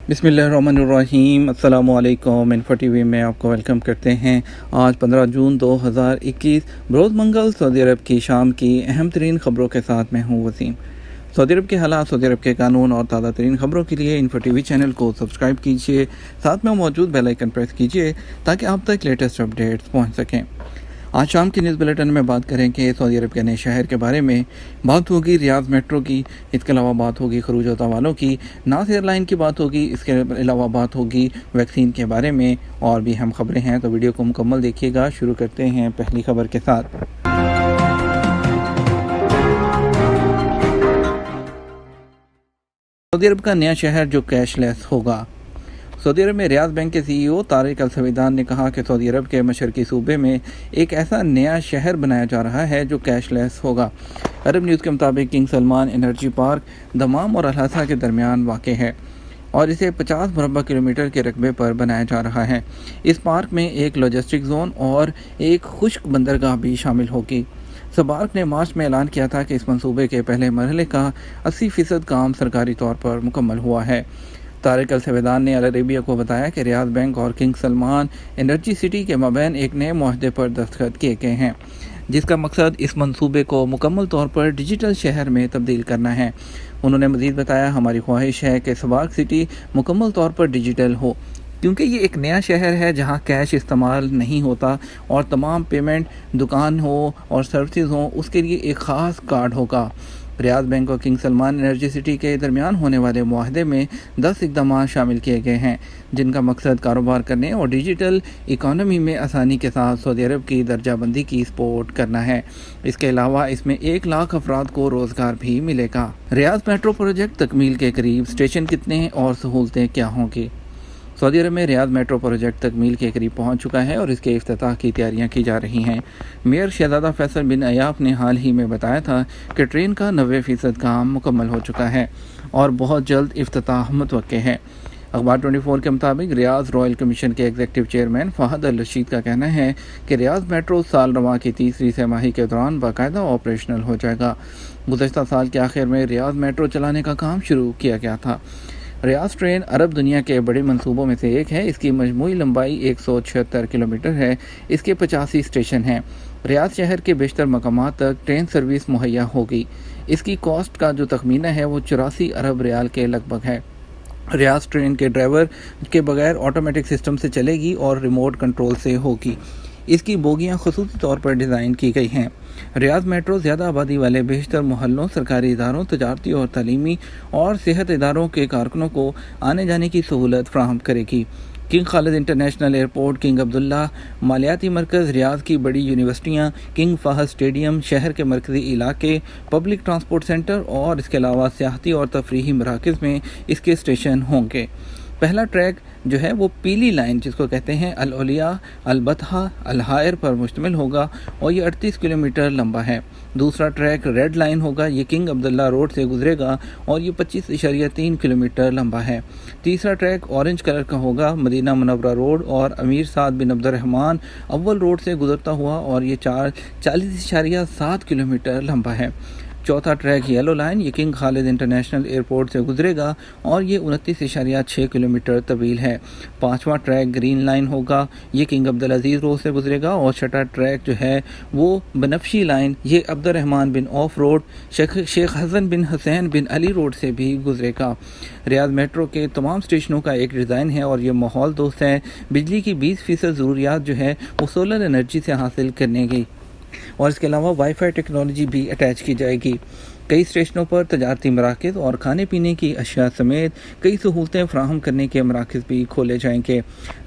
بسم اللہ الرحمن الرحیم۔ السلام علیکم۔ انفو ٹی وی میں آپ کو ویلکم کرتے ہیں۔ آج 15 جون 2021 بروز منگل سعودی عرب کی شام کی اہم ترین خبروں کے ساتھ میں ہوں وسیم۔ سعودی عرب کے حالات، سعودی عرب کے قانون اور تازہ ترین خبروں کے لیے انفو ٹی وی چینل کو سبسکرائب کیجیے، ساتھ میں موجود بیل آئیکن پریس کیجیے تاکہ آپ تک لیٹسٹ اپڈیٹس پہنچ سکیں۔ آج شام کی نیوز بلیٹن میں بات کریں کہ سعودی عرب کے نئے شہر کے بارے میں بات ہوگی، ریاض میٹرو کی، اس کے علاوہ بات ہوگی خروج و والوں کی، ناس ایئر لائن کی بات ہوگی، اس کے علاوہ بات ہوگی ویکسین کے بارے میں، اور بھی اہم خبریں ہیں، تو ویڈیو کو مکمل دیکھیے گا۔ شروع کرتے ہیں پہلی خبر کے ساتھ۔ سعودی عرب کا نیا شہر جو کیش لیس ہوگا۔ سعودی عرب میں ریاض بینک کے سی ای او طارق السویدان نے کہا کہ سعودی عرب کے مشرقی صوبے میں ایک ایسا نیا شہر بنایا جا رہا ہے جو کیش لیس ہوگا۔ عرب نیوز کے مطابق king Salman energy park Dammam اور الحسا کے درمیان واقع ہے اور اسے 50 مربع کلومیٹر کے رقبے پر بنایا جا رہا ہے۔ اس پارک میں ایک لاجسٹک زون اور ایک خشک بندرگاہ بھی شامل ہوگی۔ سبارک نے مارچ میں اعلان کیا تھا کہ اس منصوبے کے پہلے مرحلے کا 80% کام سرکاری طور پر مکمل ہوا ہے۔ طارق السویدان نے العربیہ کو بتایا کہ ریاض بینک اور کنگ سلمان انرجی سٹی کے مابین ایک نئے معاہدے پر دستخط کیے گئے ہیں، جس کا مقصد اس منصوبے کو مکمل طور پر ڈیجیٹل شہر میں تبدیل کرنا ہے۔ انہوں نے مزید بتایا، ہماری خواہش ہے کہ سبارک سٹی مکمل طور پر ڈیجیٹل ہو، کیونکہ یہ ایک نیا شہر ہے جہاں کیش استعمال نہیں ہوتا اور تمام پیمنٹ، دکان ہو اور سروسز ہوں، اس کے لیے ایک خاص کارڈ ہوگا۔ ریاض بینک اور کنگ سلمان انرجی سٹی کے درمیان ہونے والے معاہدے میں 10 اقدامات شامل کیے گئے ہیں، جن کا مقصد کاروبار کرنے اور ڈیجیٹل اکانومی میں آسانی کے ساتھ سعودی عرب کی درجہ بندی کی سپورٹ کرنا ہے۔ اس کے علاوہ اس میں 1 لاکھ افراد کو روزگار بھی ملے گا۔ ریاض میٹرو پروجیکٹ تکمیل کے قریب، اسٹیشن کتنے اور سہولتیں کیا ہوں گی؟ سعودی عرب میں ریاض میٹرو پروجیکٹ تکمیل کے قریب پہنچ چکا ہے اور اس کے افتتاح کی تیاریاں کی جا رہی ہیں۔ میئر شہزادہ فیصل بن عیاف نے حال ہی میں بتایا تھا کہ ٹرین کا 90% کام مکمل ہو چکا ہے اور بہت جلد افتتاح متوقع ہے۔ اخبار 24 کے مطابق ریاض رائل کمیشن کے ایگزیکٹو چیئرمین فہد الرشید کا کہنا ہے کہ ریاض میٹرو سال رواں کی تیسری سہ ماہی کے دوران باقاعدہ آپریشنل ہو جائے گا۔ گزشتہ سال کے آخر میں ریاض میٹرو چلانے کا کام شروع کیا گیا تھا۔ ریاض ٹرین عرب دنیا کے بڑے منصوبوں میں سے ایک ہے۔ اس کی مجموعی لمبائی 176 کلومیٹر ہے۔ اس کے 85 اسٹیشن ہیں۔ ریاض شہر کے بیشتر مقامات تک ٹرین سروس مہیا ہوگی۔ اس کی کاسٹ کا جو تخمینہ ہے وہ 84 ارب ریال کے لگ بھگ ہے۔ ریاض ٹرین کے ڈرائیور کے بغیر آٹومیٹک سسٹم سے چلے گی اور ریموٹ کنٹرول سے ہوگی۔ اس کی بوگیاں خصوصی طور پر ڈیزائن کی گئی ہیں۔ ریاض میٹرو زیادہ آبادی والے بیشتر محلوں، سرکاری اداروں، تجارتی اور تعلیمی اور صحت اداروں کے کارکنوں کو آنے جانے کی سہولت فراہم کرے گی۔ کنگ خالد انٹرنیشنل ایئرپورٹ، کنگ عبداللہ مالیاتی مرکز، ریاض کی بڑی یونیورسٹیاں، کنگ فہد اسٹیڈیم، شہر کے مرکزی علاقے، پبلک ٹرانسپورٹ سینٹر اور اس کے علاوہ سیاحتی اور تفریحی مراکز میں اس کے اسٹیشن ہوں گے۔ پہلا ٹریک جو ہے وہ پیلی لائن، جس کو کہتے ہیں العلیہ، البطحہ، الحائر پر مشتمل ہوگا اور یہ 38 کلومیٹر لمبا ہے۔ دوسرا ٹریک ریڈ لائن ہوگا، یہ کنگ عبداللہ روڈ سے گزرے گا اور یہ 25.3 کلومیٹر لمبا ہے۔ تیسرا ٹریک اورنج کلر کا ہوگا، مدینہ منورہ روڈ اور امیر سعد بن عبد الرحمن اول روڈ سے گزرتا ہوا اور یہ 40.7 کلومیٹر لمبا ہے۔ چوتھا ٹریک یلو لائن، یہ کنگ خالد انٹرنیشنل ایئرپورٹ سے گزرے گا اور یہ 29.6 کلومیٹر طویل ہے۔ پانچواں ٹریک گرین لائن ہوگا، یہ کنگ عبدالعزیز روڈ سے گزرے گا اور چھٹا ٹریک جو ہے وہ بنفشی لائن، یہ عبد الرحمن بن عوف روڈ، شیخ حسن بن حسین بن علی روڈ سے بھی گزرے گا۔ ریاض میٹرو کے تمام اسٹیشنوں کا ایک ڈیزائن ہے اور یہ ماحول دوست ہے۔ بجلی کی 20% ضروریات جو ہے وہ سولر انرجی سے حاصل کرنے کی اور اس کے علاوہ وائی فائی ٹیکنالوجی بھی اٹیچ کی جائے گی۔ کئی اسٹیشنوں پر تجارتی مراکز اور کھانے پینے کی اشیاء سمیت کئی سہولتیں فراہم کرنے کے مراکز بھی کھولے جائیں گے۔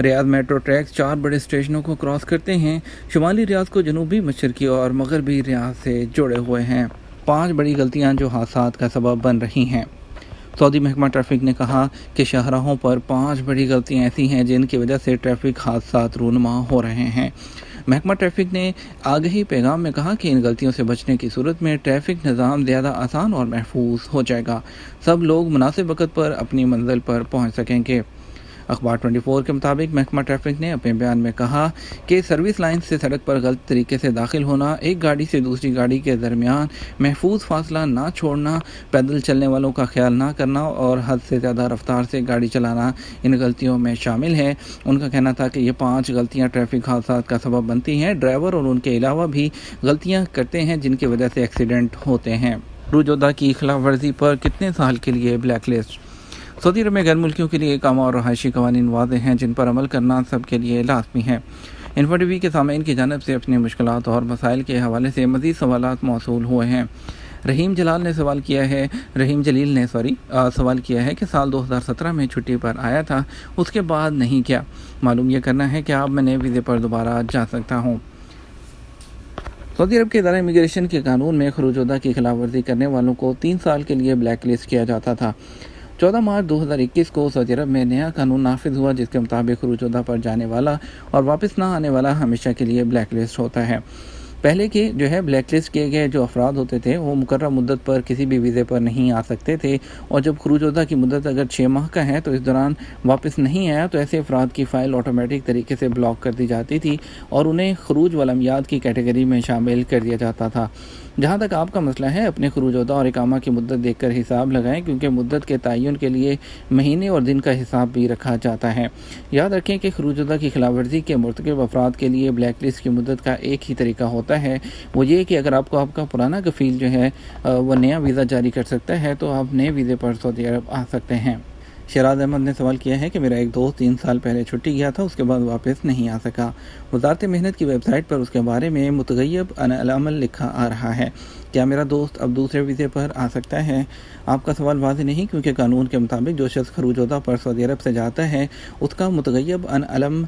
ریاض میٹرو ٹریکس 4 بڑے اسٹیشنوں کو کراس کرتے ہیں، شمالی ریاض کو جنوبی، مشرقی اور مغربی ریاض سے جڑے ہوئے ہیں۔ 5 بڑی غلطیاں جو حادثات کا سبب بن رہی ہیں۔ سعودی محکمہ ٹریفک نے کہا کہ شاہراہوں پر 5 بڑی غلطیاں ایسی ہیں جن کی وجہ سے ٹریفک حادثات رونما ہو رہے ہیں۔ محکمہ ٹریفک نے آگہی پیغام میں کہا کہ ان غلطیوں سے بچنے کی صورت میں ٹریفک نظام زیادہ آسان اور محفوظ ہو جائے گا۔ سب لوگ مناسب وقت پر اپنی منزل پر پہنچ سکیں گے۔ अखबार 24 के मुताबिक महकमा ट्रैफिक ने अपने बयान में कहा कि सर्विस लाइन से सड़क पर गलत तरीके से दाखिल होना, एक गाड़ी से दूसरी गाड़ी के दरमियान महफूज फासला ना छोड़ना, पैदल चलने वालों का ख्याल ना करना और हद से ज़्यादा रफ्तार से गाड़ी चलाना इन गलतियों में शामिल है। उनका कहना था कि ये 5 गलतियां ट्रैफिक हादसा का सबब बनती हैं। ड्राइवर और उनके अलावा भी गलतियां करते हैं जिनकी वजह से एक्सीडेंट होते हैं। खरूज-ओ-दा की खिलाफ वर्जी पर कितने साल के लिए ब्लैक लिस्ट? सऊदी अरब में गैर मुल्कियों के लिए इकामा और रहायशी कवानीन वाज़ेह हैं जिन पर अमल करना सबके लिए लाजमी है। इन्फो टीवी के सामीन की जानिब से अपनी मुश्किलात और मसाइल के हवाले से मज़ीद सवालात मौसूल हुए हैं। रहीम जलील ने सवाल किया है कि साल 2017 में छुट्टी पर आया था, उसके बाद नहीं किया। मालूम यह करना है कि अब मैं नए वीज़े पर दोबारा जा सकता हूँ। सऊदी अरब के इदारा इमिग्रेशन के कानून में खरूज-ओ-दा की खिलाफ वर्जी करने वालों को 3 साल के लिए ब्लैक लिस्ट किया जाता था। 14 मार्च 2021 को सऊदी अरब में नया कानून नाफिज हुआ जिसके मुताबिक खरूज-ओ-दा पर जाने वाला और वापस ना आने वाला हमेशा के लिए ब्लैक लिस्ट होता है। पहले के ब्लैक लिस्ट किए गए जो अफराद होते थे वो मुकर्रर मुद्दत पर किसी भी वीज़े पर नहीं आ सकते थे, और जब खरूज-ओ-दा की मुद्दत अगर 6 माह का है तो इस दौरान वापस नहीं आया तो ऐसे अफराद की फ़ाइल ऑटोमेटिक तरीके से ब्लॉक कर दी जाती थी और उन्हें खरूज वलमियात की कैटेगरी में शामिल कर दिया जाता था। जहाँ तक आपका मसला है, अपने खरूज-ओ-दा और इकामा की मुद्दत देखकर हिसाब लगाएं, क्योंकि मुद्दत के तयन के लिए महीने और दिन का हिसाब भी रखा जाता है। याद रखें कि खरूज-ओ-दा की खिलाफ वर्जी के मुर्तकिब अफराद के लिए ब्लैक लिस्ट की मुद्दत का एक ही तरीका होता है, वो ये कि अगर आपका पुराना कफील वो नया वीज़ा जारी कर सकता है तो आप नए वीज़े पर सऊदी अरब आ सकते हैं। शहराज अहमद ने सवाल किया है कि मेरा एक दोस्त 3 साल पहले छुट्टी गया था, उसके बाद वापस नहीं आ सका। वज़ारत मेहनत की वेबसाइट पर उसके बारे में मुतगय्यब अल-अमल लिखा आ रहा है। क्या मेरा दोस्त अब दूसरे वीज़े पर आ सकता है? आपका सवाल वाज़ेह नहीं, क्योंकि कानून के मुताबिक जो शख्स खरूज-ओ-दा पर सऊदी अरब से जाता है उसका मुतगय्यब अल-अलम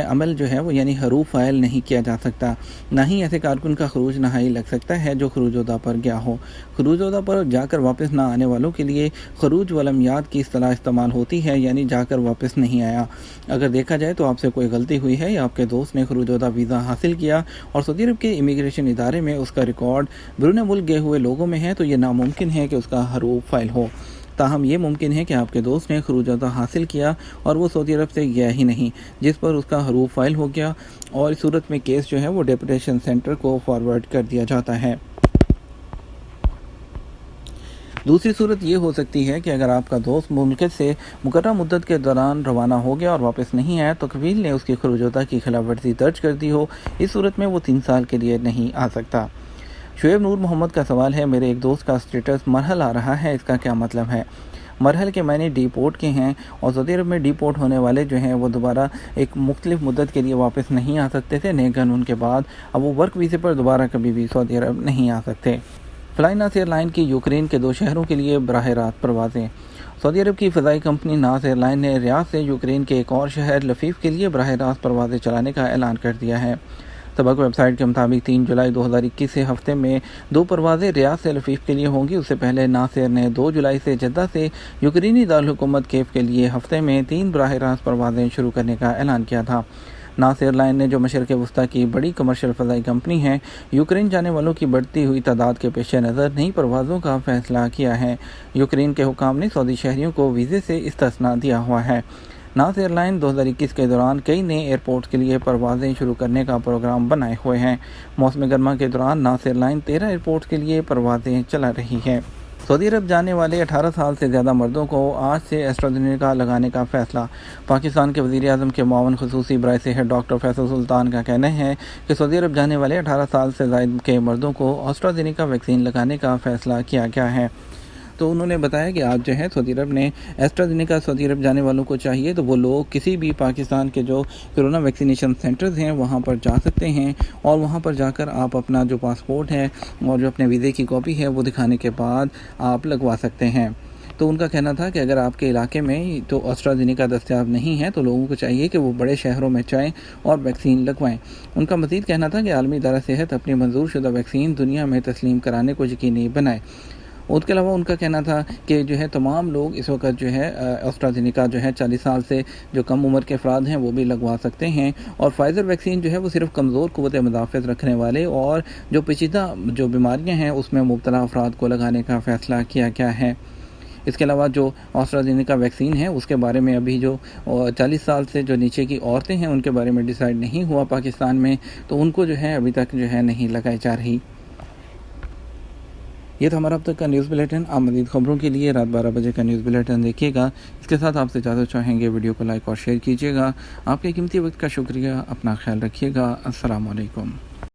अमल वो यानी हरूफ फ़ाइल नहीं किया जा सकता। ना ही ऐसे कारकुन का खरूज नहाई लग सकता है जो खरूज-ओ-दा पर गया हो। खरूज-ओ-दा पर जाकर वापस ना आने वालों के लिए खरूज वलमियात की इस्तिलाह इस्तेमाल होती है, यानी जाकर वापस नहीं आया। अगर देखा जाए तो आपसे कोई गलती हुई है या आपके दोस्त ने खरूज-ओ-दा वीज़ा हासिल किया और सऊदी अरब के इमिग्रेशन इदारे में उसका रिकॉर्ड बैरून मुल्क गए हुए लोगों में है तो ये नामुमकिन है कि उसका हरूफ फ़ाइल हो। ताहम ये मुमकिन है कि आपके दोस्त ने खरूज-ओ-दा हासिल किया और वो सऊदी अरब से गया ही नहीं, जिस पर उसका हरूफ फ़ाइल हो गया, और इस सूरत में केस वो डिपोर्टेशन सेंटर को फॉरवर्ड कर दिया जाता है। दूसरी सूरत ये हो सकती है कि अगर आपका दोस्त मुल्क से मुकर्रर मुद्दत के दौरान रवाना हो गया और वापस नहीं आया तो कफील ने उसकी खरूज-ओ-दा की खिलाफ वर्जी दर्ज कर दी हो, इस सूरत में वो 3 साल के लिए नहीं आ सकता। शुएब नूर मोहम्मद का सवाल है, मेरे एक दोस्त का स्टेटस मरहल आ रहा है, इसका क्या मतलब है? मरहल के मायने डिपोर्ट के हैं, और सऊदी अरब में डिपोर्ट होने वाले वो दोबारा एक मुख्तलिफ मुद्दत के लिए वापस नहीं आ सकते थे नए कानून के बाद। अब वो वर्क वीज़े पर दोबारा कभी भी सऊदी अरब नहीं आ सकते। फ्लाई नास एयरलाइन की यूक्रेन के 2 शहरों के लिए बराह रास्त परवाज़ें। सऊदी अरब की फ़ज़ाई कंपनी नास एयरलाइन ने रियाद से यूक्रेन के एक और शहर लफीफ के लिए बराह रास्त परवाज़ें चलाने का ऐलान कर दिया है। सबक वेबसाइट के मुताबिक 3 जुलाई 2021 से हफ्ते में 2 परवाज़ें रियाद से लफीफ के लिए होंगी। उससे पहले नास एयर ने 2 जुलाई से जद्दा से यूक्रेनी दारुल-हुकूमत केफ के लिए हफ्ते में 3 बराह रास्त परवाज़ें शुरू करने का ऐलान किया था। नास एयरलाइन ने, जो मशरक़ वस्ता की बड़ी कमर्शियल फ़ज़ाई कंपनी है, यूक्रेन जाने वालों की बढ़ती हुई तादाद के पेश नज़र नई परवाज़ों का फ़ैसला किया है। यूक्रेन के हुकाम ने सऊदी शहरियों को वीज़े से इस्तिस्ना दिया हुआ है। नास एयरलाइन 2021 के दौरान कई नए एयरपोर्ट के लिए परवाज़ें शुरू करने का प्रोग्राम बनाए हुए हैं। मौसम गर्मा के दौरान नास एयरलाइन 13 एयरपोर्ट के लिए परवाज़ें चला रही है। सऊदी अरब जाने वाले 18 साल से ज़्यादा मर्दों को आज से एस्ट्राज़ेनेका लगाने का फ़ैसला। पाकिस्तान के वज़ीर आज़म के मुआवन ख़ुसूसी बराए सेहत डॉक्टर फैसल सुल्तान का कहना है कि सऊदी अरब जाने वाले 18 साल से ज़ायद के मर्दों को एस्ट्राज़ेनेका वैक्सीन लगाने का फ़ैसला किया गया है। तो उन्होंने बताया कि आज सऊदी अरब ने एस्ट्राज़ेनेका सऊदी अरब जाने वालों को चाहिए तो वो लोग किसी भी पाकिस्तान के जो कोरोना वैक्सीनेशन सेंटर्स हैं वहाँ पर जा सकते हैं, और वहाँ पर जाकर आप अपना जो पासपोर्ट है और जो अपने वीज़े की कॉपी है वो दिखाने के बाद आप लगवा सकते हैं। तो उनका कहना था कि अगर आपके इलाके में तो एस्ट्राज़ेनेका दस्तयाब नहीं है तो लोगों को चाहिए कि वो बड़े शहरों में जाएँ और वैक्सीन लगवाएं। उनका मज़ीद कहना था कि आलमी इदारा सेहत अपनी मंजूर शुदा वैक्सीन दुनिया में तस्लीम कराने को यकीनी बनाए। उसके अलावा उनका कहना था कि तमाम लोग इस वक्त एस्ट्राज़ेनेका 40 साल से जो कम उम्र के अफराद हैं वो भी लगवा सकते हैं, और फाइज़र वैक्सीन वो सिर्फ कमज़ोर क़ुव्वत मुदाफ़त रखने वाले और जो पेचीदा जो बीमारियां हैं उसमें मुब्तला अफराद को लगाने का फ़ैसला किया गया है। اس کے علاوہ جو آسٹرازینیکا ویکسین ہے اس کے بارے میں ابھی جو 40 سال سے جو نیچے کی عورتیں ہیں ان کے بارے میں ڈیسائیڈ نہیں ہوا پاکستان میں، تو ان کو جو ہے ابھی تک جو ہے نہیں لگائی جا رہی۔ یہ تھا ہمارا اب تک کا نیوز بلیٹن۔ آپ مزید خبروں کے لیے رات 12 بجے کا نیوز بلیٹن دیکھیے گا۔ اس کے ساتھ آپ سے اجازت چاہیں گے، ویڈیو کو لائک اور شیئر کیجیے گا۔ آپ کے قیمتی وقت کا شکریہ، اپنا خیال رکھیے گا۔ السلام علیکم۔